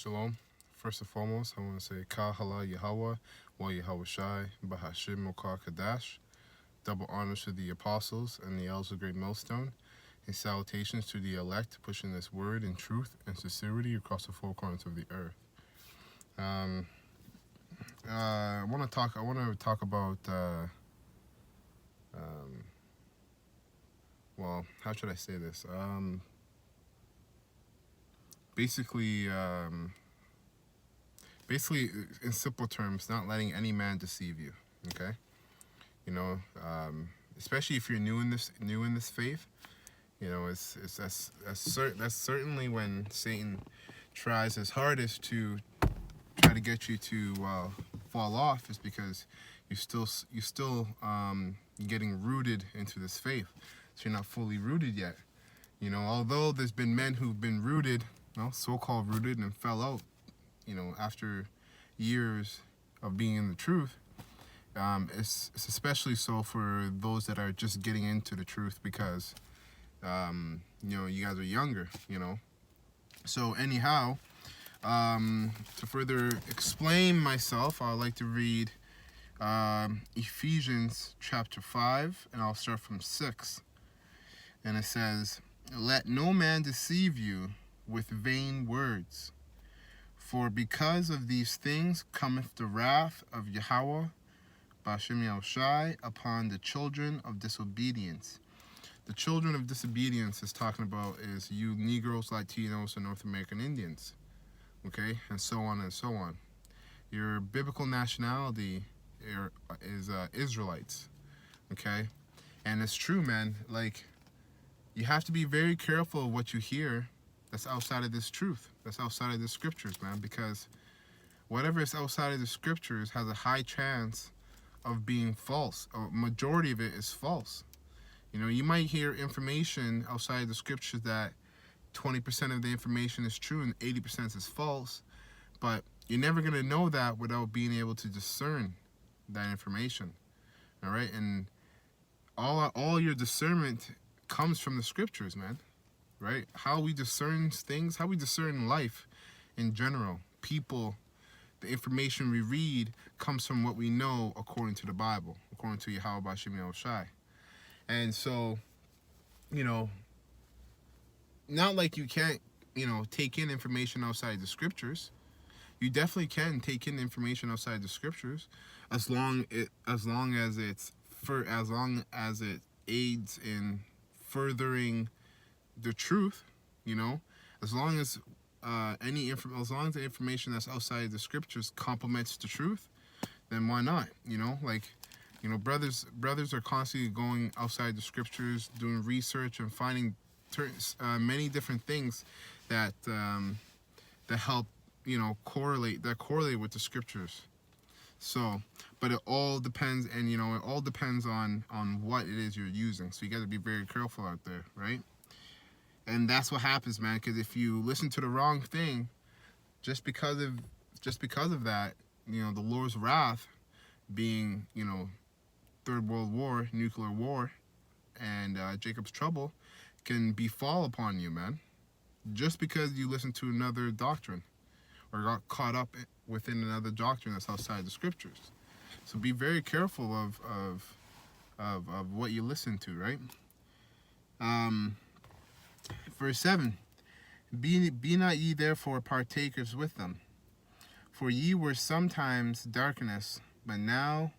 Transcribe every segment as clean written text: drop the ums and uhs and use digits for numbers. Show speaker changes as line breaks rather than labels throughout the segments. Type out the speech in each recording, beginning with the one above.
Shalom. First and foremost, I want to say Ka Hala Yahweh, Wa Yahweh Shai, Bahashim Mokar Kadash. Double honors to the apostles and the elders of Great Millstone, and salutations to the elect pushing this word in truth and sincerity across the four corners of the earth. I want to talk about. Well, how should I say this? Basically, in simple terms, not letting any man deceive you. Okay, you know, especially if you're new in this faith. You know, that's certainly when Satan tries his hardest to try to get you to fall off, is because you're still getting rooted into this faith, so you're not fully rooted yet. You know, although there's been men who've been rooted, so-called rooted, and fell out, after years of being in the truth. It's especially so for those that are just getting into the truth because, you guys are younger, So anyhow, to further explain myself, I'd like to read Ephesians chapter 5, and I'll start from 6. And it says, "Let no man deceive you with vain words. For because of these things cometh the wrath of Yahweh, Bashim Yahushai, upon the children of disobedience." The children of disobedience is talking about is you Negroes, Latinos, and North American Indians. Okay? And so on and so on. Your biblical nationality is Israelites. Okay? And it's true, man. Like, you have to be very careful of what you hear that's outside of this truth. That's outside of the scriptures, man. Because whatever is outside of the scriptures has a high chance of being false. A majority of it is false. You might hear information outside of the scriptures that 20% of the information is true and 80% is false, but you're never going to know that without being able to discern that information. All right? And all your discernment comes from the scriptures, man. Right? How we discern things, how we discern life in general, people, the information we read comes from what we know according to the Bible, according to Yahweh Bashim Yahushai. And so, not like you can't, take in information outside the scriptures. You definitely can take in information outside the scriptures, as long as it aids in furthering the truth. As long as the information that's outside the scriptures complements the truth, then why not? Brothers are constantly going outside the scriptures, doing research and finding many different things that help correlate with the scriptures. So, but it all depends, and it all depends on what it is you're using. So you got to be very careful out there, right? And that's what happens, man. Because if you listen to the wrong thing, just because of that, the Lord's wrath, being Third World War, nuclear war, and Jacob's trouble, can befall upon you, man. Just because you listen to another doctrine or got caught up within another doctrine that's outside the scriptures. So be very careful of what you listen to, right? Verse 7, be not ye therefore partakers with them. For ye were sometimes darkness, but now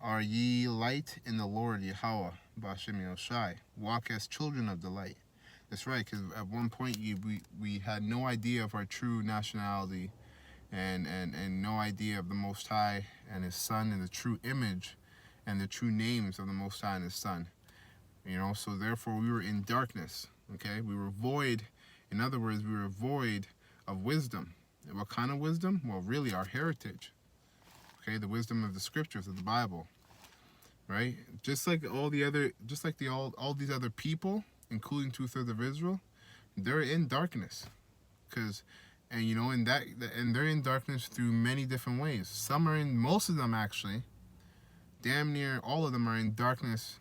are ye light in the Lord Yahweh, Bashim Yahushai. Walk as children of the light. That's right, because at one point we had no idea of our true nationality and no idea of the Most High and His Son and the true image and the true names of the Most High and His Son. So therefore we were in darkness, okay? We were void. In other words, we were void of wisdom. And what kind of wisdom? Well, really our heritage, okay? The wisdom of the scriptures, of the Bible, right? Just like all these other people, including 2/3 of Israel, they're in darkness, and they're in darkness through many different ways. Most of them actually, damn near all of them are in darkness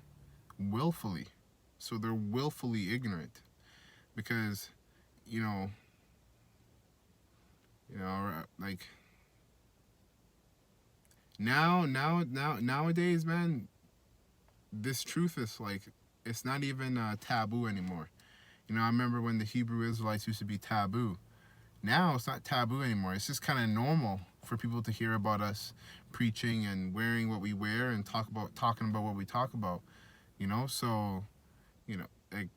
willfully. So they're willfully ignorant, because You know, like nowadays, man, this truth is like, it's not even taboo anymore. You know, I remember when the Hebrew Israelites used to be taboo. Now it's not taboo anymore. It's just kind of normal for people to hear about us preaching and wearing what we wear and talking about what we talk about. You know, so you know, like,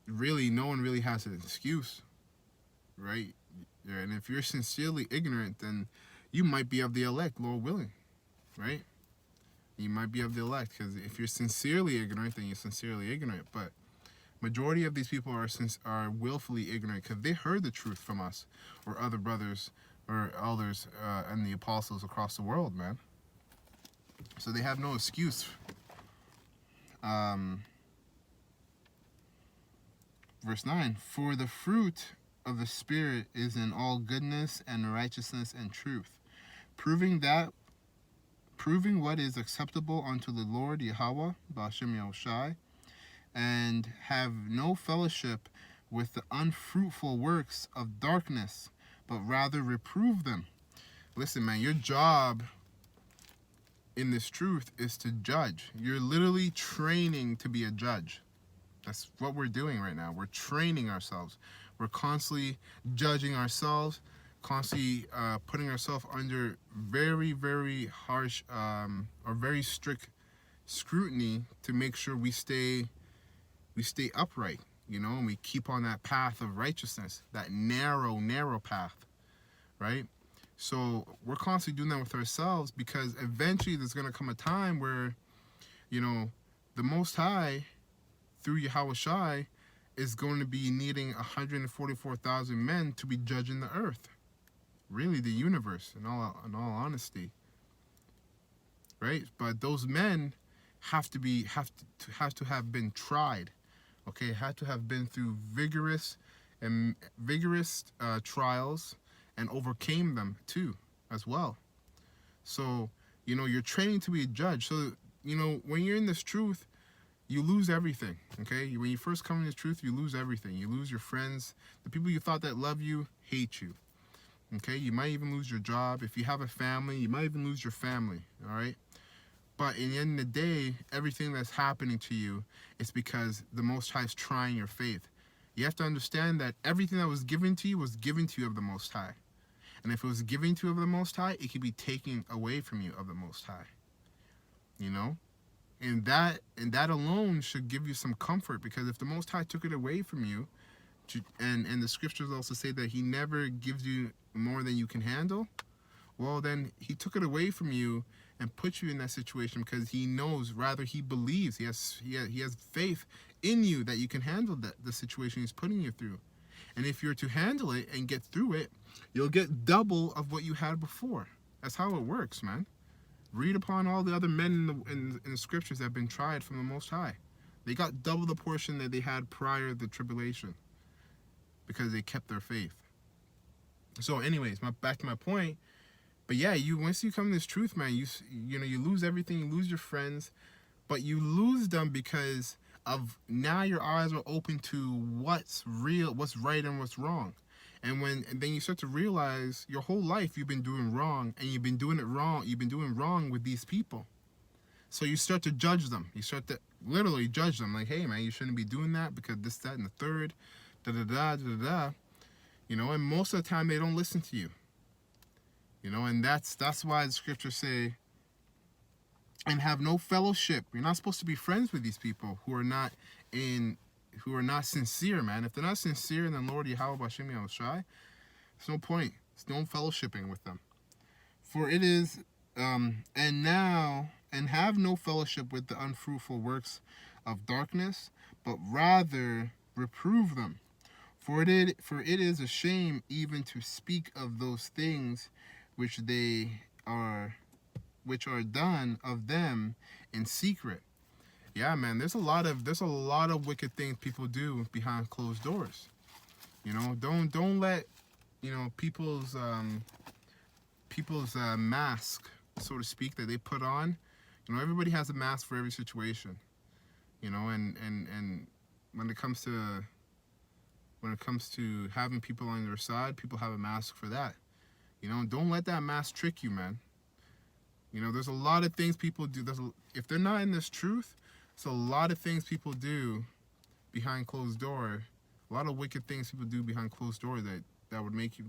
really, no one really has an excuse, right? Yeah, and if you're sincerely ignorant, then you might be of the elect, Lord willing, right? You might be of the elect, because if you're sincerely ignorant, then you're sincerely ignorant. But majority of these people are willfully ignorant because they heard the truth from us or other brothers or elders and the apostles across the world, man. So they have no excuse. Verse 9, for the fruit of the Spirit is in all goodness and righteousness and truth, proving what is acceptable unto the Lord Yahweh, Ba'ashem Yahushai, and have no fellowship with the unfruitful works of darkness, but rather reprove them. Listen, man, your job in this truth is to judge. You're literally training to be a judge. That's what we're doing right now. We're training ourselves. We're constantly judging ourselves, constantly putting ourselves under very, very harsh or very strict scrutiny to make sure we stay upright, you know, and we keep on that path of righteousness, that narrow path, right? So we're constantly doing that with ourselves, because eventually there's going to come a time where, you know, the Most High, through Yahweh Shai, is going to be needing 144,000 men to be judging the earth, really the universe, in all honesty, right? But those men have to have been tried. Okay, had to have been through vigorous trials and overcame them too, as well. So, you know, you're training to be a judge. So, you know, when you're in this truth, you lose everything, okay? When you first come in this truth, you lose everything. You lose your friends. The people you thought that love you hate you, okay? You might even lose your job. If you have a family, you might even lose your family, all right? But in the end of the day, everything that's happening to you is because the Most High is trying your faith. You have to understand that everything that was given to you was given to you of the Most High. And if it was given to you of the Most High, it could be taken away from you of the Most High. You know? And that alone should give you some comfort, because if the Most High took it away from you, and the scriptures also say that he never gives you more than you can handle, well, then he took it away from you and put you in that situation because he knows, rather he believes, he has faith in you that you can handle the situation he's putting you through. And if you're to handle it and get through it, you'll get double of what you had before. That's how it works, man. Read upon all the other men in the scriptures that have been tried from the Most High. They got double the portion that they had prior to the tribulation because they kept their faith. So anyways, back to my point. But yeah, once you come to this truth, man, you know, you lose everything, you lose your friends, but you lose them because of now your eyes are open to what's real, what's right, and what's wrong. And then you start to realize your whole life you've been doing wrong, and you've been doing it wrong. You've been doing wrong with these people. So you start to judge them. You start to literally judge them, like, hey, man, you shouldn't be doing that because this, that, and the third, da-da-da. You know, and most of the time they don't listen to you. You know, and that's why the scriptures say, and have no fellowship. You're not supposed to be friends with these people who are not sincere, man. If they're not sincere, then Lord Yahweh B'Shem Yahushai, there's no point. There's no fellowshipping with them. For it is, and have no fellowship with the unfruitful works of darkness, but rather reprove them. For it is a shame even to speak of those things which are done of them in secret. Yeah, man, there's a lot of wicked things people do behind closed doors. You know, don't let, you know, people's mask, so to speak, that they put on. You know, everybody has a mask for every situation. You know, and when it comes to having people on their side, people have a mask for that. You know, don't let that mask trick you, man. You know, there's a lot of things people do. If they're not in this truth, there's a lot of things people do behind closed door. A lot of wicked things people do behind closed door that would make your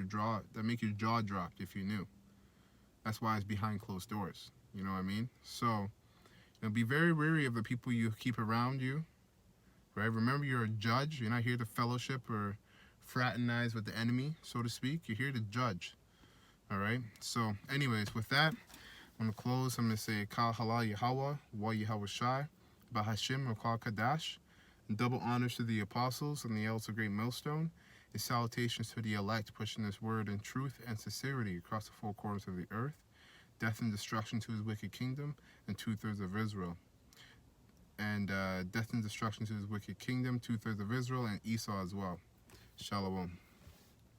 jaw drop if you knew. That's why it's behind closed doors. You know what I mean? So, be very wary of the people you keep around you. Right? Remember, you're a judge. You're not here to fellowship or fraternize with the enemy, so to speak. You're here to judge. All right. So, anyways, with that, I'm going to close. I'm going to say Kal Halal Yahweh, Wa Yahweh Shai, Bahashim, or Kal Kadash. And double honors to the apostles and the elders of Great Millstone. And salutations to the elect, pushing this word in truth and sincerity across the four corners of the earth. Death and destruction to his wicked kingdom and 2/3 of Israel. And death and destruction to his wicked kingdom, 2/3 of Israel, and Esau as well. Shalom.